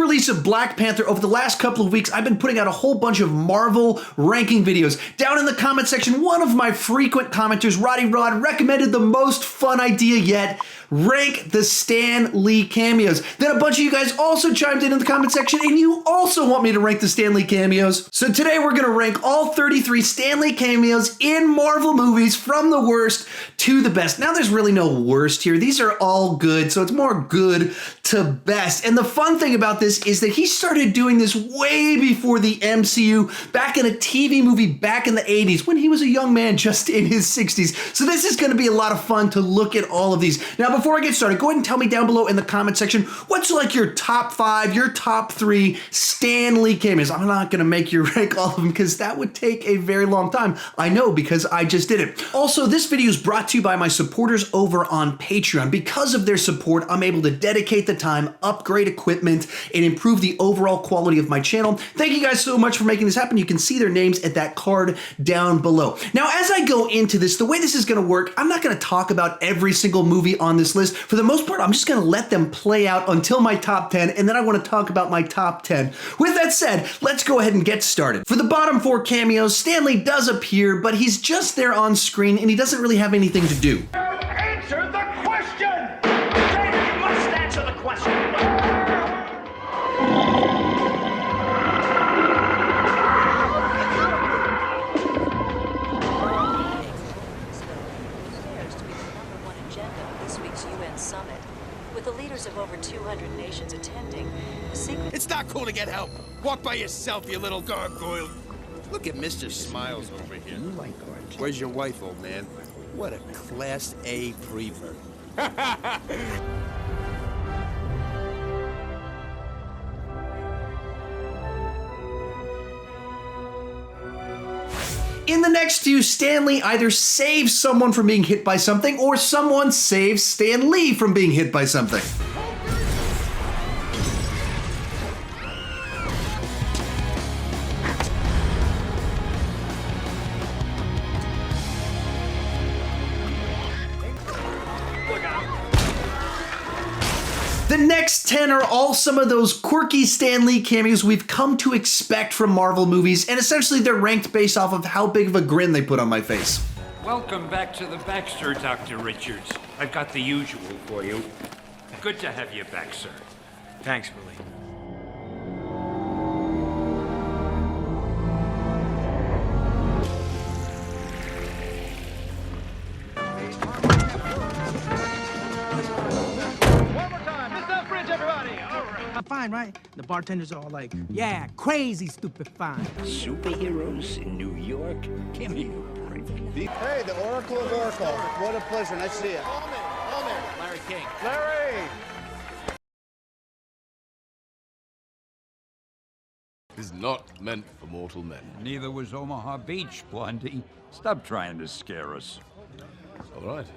release of Black Panther, over the last couple of weeks, I've been putting out a whole bunch of Marvel ranking videos. Down in the comment section, one of my frequent commenters, Roddy Rod, recommended the most fun idea yet: rank the Stan Lee cameos. Then a bunch of you guys also chimed in the comment section, and you also want me to rank the Stan Lee cameos. So today we're gonna rank all 33 Stan Lee cameos in Marvel movies from the worst to the best. Now there's really no worst here. These are all good, so it's more good to best. And the fun thing about this is that he started doing this way before the MCU, back in a TV movie back in the 80s when he was a young man just in his 60s. So this is gonna be a lot of fun to look at all of these. Now before I get started, go ahead and tell me down below in the comment section, what's like your top 5, your top 3 Stan Lee cameos? I'm not gonna make you rank all of them because that would take a very long time. I know, because I just did it. Also, this video is brought to you by my supporters over on Patreon. Because of their support, I'm able to dedicate the time, upgrade equipment, and improve the overall quality of my channel. Thank you guys so much for making this happen. You can see their names at that card down below. Now, as I go into this, the way this is gonna work, I'm not gonna talk about every single movie on this list. For the most part, I'm just gonna let them play out until my top 10, and then I wanna talk about my top 10. With that said, let's go ahead and get started. For the bottom 4 cameos, Stan Lee does appear, but he's just there on screen, and he doesn't really have anything to do. Answer the question! David, you must answer the question! With the leaders of over 200 nations attending, the secret... It's not cool to get help. Walk by yourself, you little gargoyle. Look at Mr. Smiles over here. You like orange. Where's your wife, old man? What a Class A prevert. In the next few, Stan Lee either saves someone from being hit by something, or someone saves Stan Lee from being hit by something. The next 10 are all some of those quirky Stan Lee cameos we've come to expect from Marvel movies, and essentially they're ranked based off of how big of a grin they put on my face. Welcome back to the Baxter, Dr. Richards. I've got the usual for you. Good to have you back, sir. Thanks, Willie. Fine, right? The bartenders are all like, yeah, crazy stupid fine. Superheroes in New York? Give me a break. Hey, the Oracle of Oracle. What a pleasure. Nice to see you. Larry King. Larry! Is not meant for mortal men. Neither was Omaha Beach, Blondie. Stop trying to scare us. All right.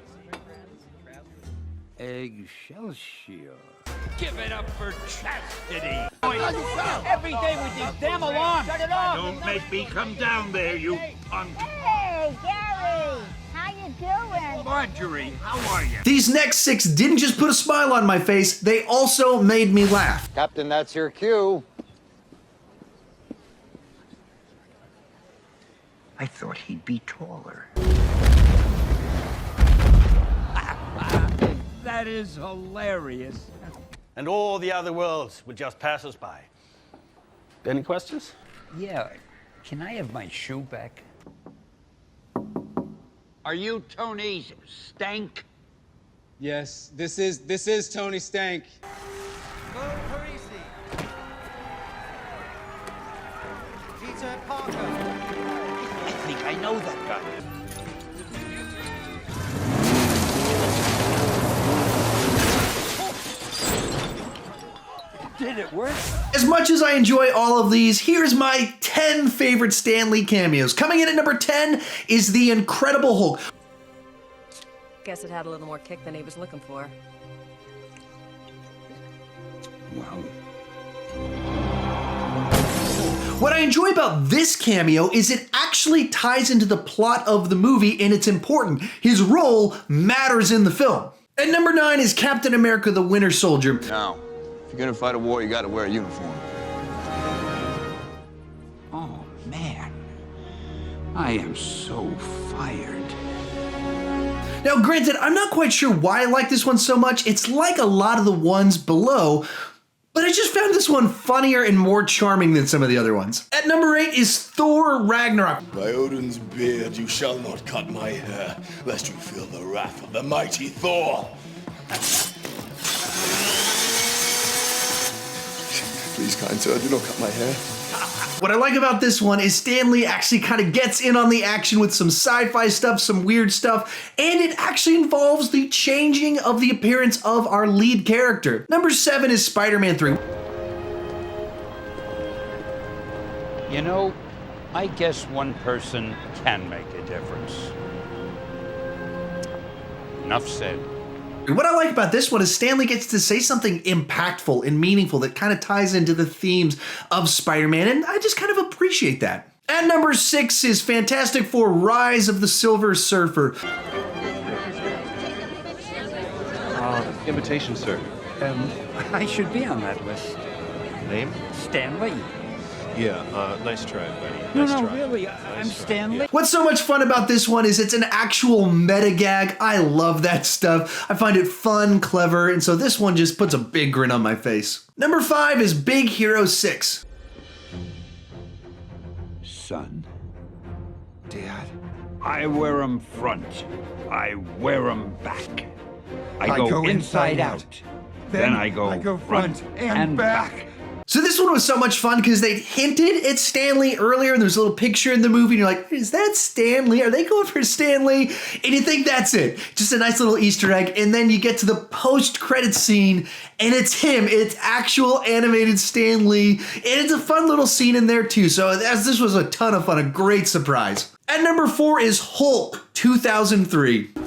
Excelsior. Give it up for chastity. Every day with these damn alarms! Shut it off! Don't make me come down there, you punk. Hey, Gary! How you doing? Marjorie, how are you? These next 6 didn't just put a smile on my face, they also made me laugh. Captain, that's your cue. I thought he'd be taller. That is hilarious. And all the other worlds would just pass us by. Any questions? Yeah, can I have my shoe back? Are you Tony Stank? Yes, this is Tony Stank. Peter Parker. I think I know that guy. Did it work? As much as I enjoy all of these, here's my 10 favorite Stan Lee cameos. Coming in at number 10 is the Incredible Hulk. Guess it had a little more kick than he was looking for. Wow. What I enjoy about this cameo is it actually ties into the plot of the movie, and it's important. His role matters in the film. At number 9 is Captain America the Winter Soldier. Now, you're gonna fight a war, you gotta wear a uniform. Oh, man. I am so fired. Now, granted, I'm not quite sure why I like this one so much. It's like a lot of the ones below, but I just found this one funnier and more charming than some of the other ones. At number 8 is Thor Ragnarok. By Odin's beard, you shall not cut my hair, lest you feel the wrath of the mighty Thor. Please, kind sir, do not cut my hair. What I like about this one is Stan Lee actually kind of gets in on the action with some sci-fi stuff, some weird stuff, and it actually involves the changing of the appearance of our lead character. Number 7 is Spider-Man 3. You know, I guess one person can make a difference. Enough said. What I like about this one is Stan Lee gets to say something impactful and meaningful that kind of ties into the themes of Spider-Man, and I just kind of appreciate that. At number 6 is Fantastic Four: Rise of the Silver Surfer. Invitation, sir. I should be on that list. Name? Stan Lee. Yeah, nice try, buddy. No, Nice no, try. really, I'm Stan Lee. What's so much fun about this one is it's an actual meta gag. I love that stuff. I find it fun, clever, and so this one just puts a big grin on my face. Number 5 is Big Hero 6. Son. Dad. I wear 'em front. I wear 'em back. I go inside out. Then I go front and back. So this one was so much fun because they hinted at Stan Lee earlier, and there's a little picture in the movie, and you're like, is that Stan Lee? Are they going for Stan Lee? And you think that's it. Just a nice little Easter egg, and then you get to the post-credits scene, and it's him. It's actual animated Stan Lee, and it's a fun little scene in there too. So this was a ton of fun, a great surprise. At number 4 is Hulk 2003. As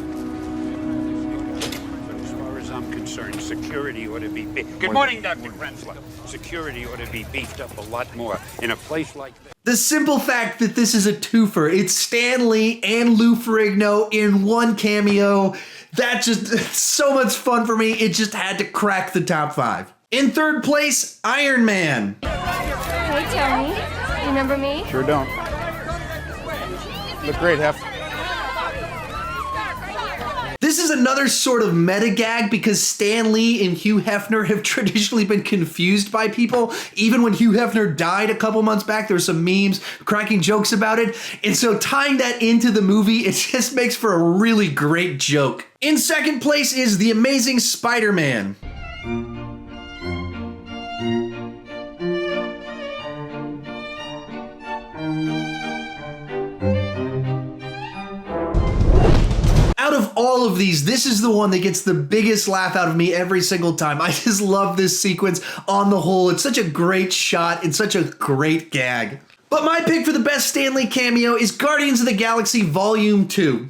far as I'm concerned, security ought to be Good morning, Dr. Krensler. Security ought to be beefed up a lot more in a place like this. The simple fact that this is a twofer, it's Stan Lee and Lou Ferrigno in one cameo, that just, so much fun for me, it just had to crack the top 5. In third place, Iron Man. Hey, Tony. Remember me? Sure don't. Look great, Hef. This is another sort of meta gag because Stan Lee and Hugh Hefner have traditionally been confused by people. Even when Hugh Hefner died a couple months back, there were some memes cracking jokes about it. And so tying that into the movie, it just makes for a really great joke. In second place is The Amazing Spider-Man. Out of all of these, this is the one that gets the biggest laugh out of me every single time. I just love this sequence on the whole. It's such a great shot and such a great gag. But my pick for the best Stan Lee cameo is Guardians of the Galaxy Volume 2.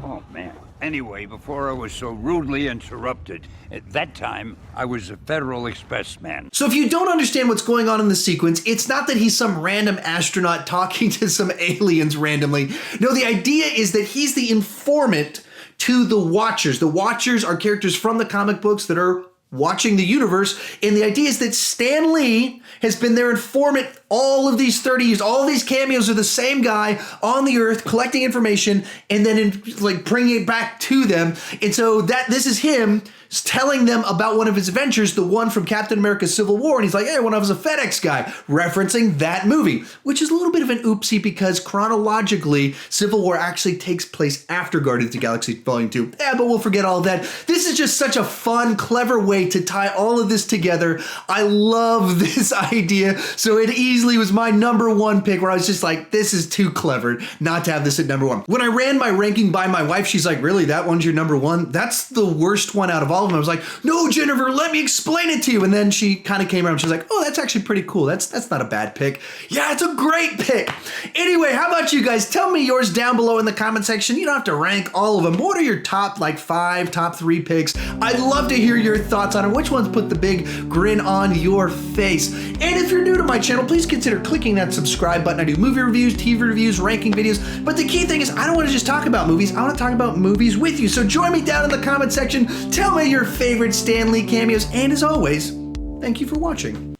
Oh, man. Anyway, before I was so rudely interrupted, at that time, I was a Federal Express man. So if you don't understand what's going on in the sequence, it's not that he's some random astronaut talking to some aliens randomly. No, the idea is that he's the informant to the Watchers. The Watchers are characters from the comic books that are watching the universe, and the idea is that Stan Lee has been their informant all of these 30 years. All of these cameos are the same guy on the Earth collecting information and then bringing it back to them. And so this is him telling them about one of his adventures, the one from Captain America Civil War, and he's like, hey, when I was a FedEx guy, referencing that movie, which is a little bit of an oopsie because chronologically, Civil War actually takes place after Guardians of the Galaxy Volume 2. Yeah, but we'll forget all of that. This is just such a fun, clever way to tie all of this together. I love this idea, so it easily was my number 1 pick where I was just like, this is too clever not to have this at number 1. When I ran my ranking by my wife, she's like, really, that one's your number 1? That's the worst one out of all of them. I was like, no, Jennifer, let me explain it to you. And then she kind of came around. She's like, oh, that's actually pretty cool. That's not a bad pick. Yeah, it's a great pick. Anyway, how about you guys? Tell me yours down below in the comment section. You don't have to rank all of them. What are your top 5, top 3 picks? I'd love to hear your thoughts on it. Which ones put the big grin on your face? And if you're new to my channel, please consider clicking that subscribe button. I do movie reviews, TV reviews, ranking videos, but the key thing is I don't want to just talk about movies, I want to talk about movies with you. So join me down in the comment section, tell me your favorite Stan Lee cameos, and as always, thank you for watching.